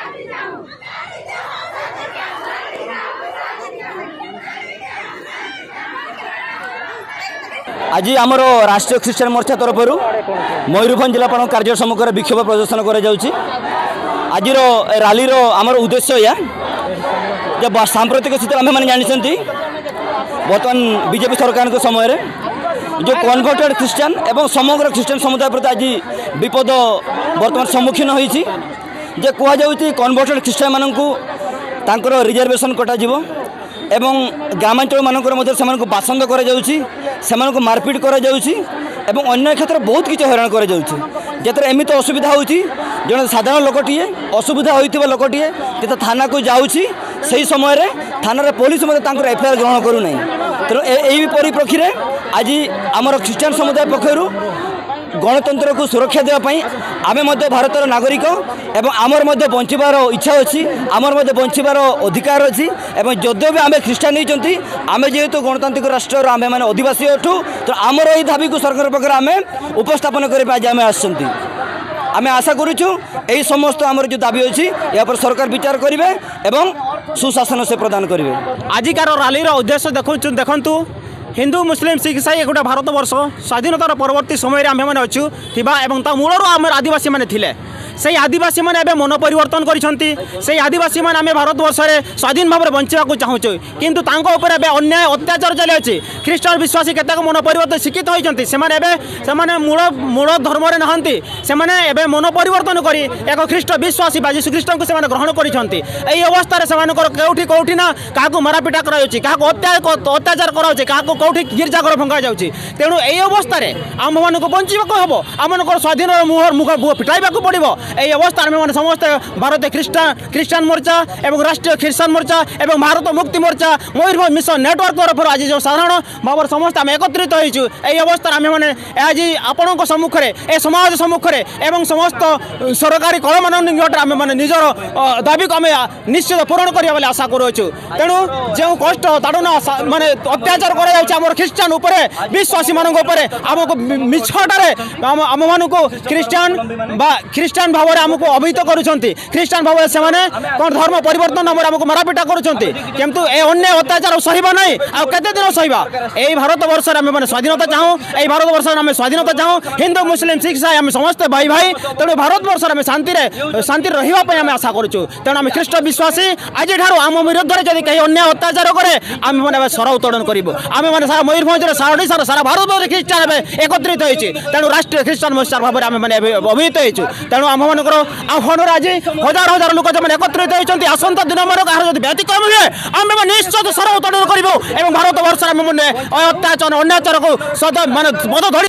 आज आमर राष्ट्रीय ख्रीष्टान मोर्चा तरफ मयूरभंज जिलापाल कार्य सम्मुखें विक्षोभ प्रदर्शन आज रैली आमर उद्देश्य या जब सांप्रतिक स्थिति आम मैंने जानते बर्तमान बीजेपी सरकार के समय जो कन्वर्टेड ख्रीष्टान एवं समग्र ख्रीष्टान समुदाय प्रति आज विपद बर्तमान सम्मुखीन होती जे कहुच्छी कन्वर्टेड ख्रीष्टान मानक रिजर्वेशन कटा एवं ग्रामांचल मानक बासंद कर मारपिट कर अन्य क्षेत्र बहुत किसी हैरान कर एमती असुविधा होती जड़े साधारण लोकटे असुविधा होता लोकटे जो थाना को जाऊँगी से समय थाना पुलिस एफआईआर ग्रहण करूना तेणु यही परिप्रेक्षी में आज आमर ख्रीष्टान समुदाय पक्षर गणतंत्र को सुरक्षा देवाई आमे भारतर नागरिक एवं आमर बंचार इच्छा अच्छी आमर बंचार अधिकार अच्छी एवं जदिव भी आम ख्रीष्टान नहीं आम जेहेतु गणतांत्रिक राष्ट्र आम मैंने आदिवासी अठू तो आमर यही दाबी को सरकार पाखे आम उपस्थापन करने आज आम आम आशा करुचु यही समस्त आमर जो दाबी अच्छी या पर सरकार विचार करेंगे एवं सुशासन से प्रदान करेंगे। आजिकार रैलीर उद्देश्य देखु हिंदू मुस्लिम सिख ईसाई गोटे भारत वर्ष स्वाधीनतार परवर्ती समय आम मैंने अच्छू मूलर आम आदिवासी मैंने थिले से आदिवासी मैंने एवं मन परिवर्तन कर आदिवासी मैंने आम भारत वर्ष में स्वाधीन भाव में बंचा चाहूँ किंतु अन्याय अत्याचार चली अच्छी ख्रीष्टान विश्वासी केतक मन परिवर्तन शिक्षित होती से मूल धर्म नहांती से मन परिवर्तन कर एक ख्रीष्ट विश्वासी बा यीशु ख्रीष्ट को ग्रहण कर अवस्था कौटी कौटी ना क्या मारापिटा अत्याचार कर कौटी गिरजाघर भंगा जाऊँगी तेणु यही अवस्था आम मान बंचा हम आम स्वाधीन मुख फिटाइबा पड़ो यही अवस्था आम समस्त भारतीय ख्रीष्टान मोर्चा एवं राष्ट्रीय ख्रीष्टान मोर्चा एवं भारत मुक्ति मोर्चा मयूरभंज मिशन नेटवर्क तरफ आज जो साधारण भाव समस्त आम एकत्रित होइछु यही अवस्था आम मैंने आज आपण सम्मुखें ए समाज सम्मुखें एवं समस्त सरकारी कल मान निकट आम मैंने निजर दाबी को आम निश्चित पूरण करिया बोली आशा करुछु तेणु जो कष्ट ताड़ना माने अत्याचार कर ख्रीष्टान उपरे विश्वासी मानक उपरे आमको मिछटारे आम मानक ख्रीष्टान भाव में आमको अभिहित करुँच ख्रीष्टान भाव से कौन धर्म परिवर्तन नाम आमको मारापिटा करुँच ए अन्य अत्याचार सहबा ना आते दिन सहबा यही भारत वर्ष में स्वाधीनता चाहूँ यही भारत वर्ष में स्वाधीनता चाहूँ हिंदू मुस्लिम सिख ईसाई आम समस्त भाई भाई तेणु भारत वर्ष में शांति रही आम आशा करुँ तेणु आम ख्रीष्ट विश्वासी आज आम विरुद्ध में जब कहीं अन्य अत्याचार करे आम मैंने स्वर उत्तोलन करूँ आम मैंने सारा मयूरभंज सारा ओडिशा सारा भारत वर्ष ख्रीष्टान एकत्रित होती तेणु राष्ट्रीय ख्रीष्टान मोर्चा भाव में आम मैंने अभिहित होइछु तेणु आम मान आह्वान आज हजार हजार लोक जो एकत्रित होती आसंता दिन मान कहार व्यतिक्रम हुए आम निश्चित स्वर उत्तोलन करूँ और भारत वर्ष में अत्याचार अन्याचार को मानते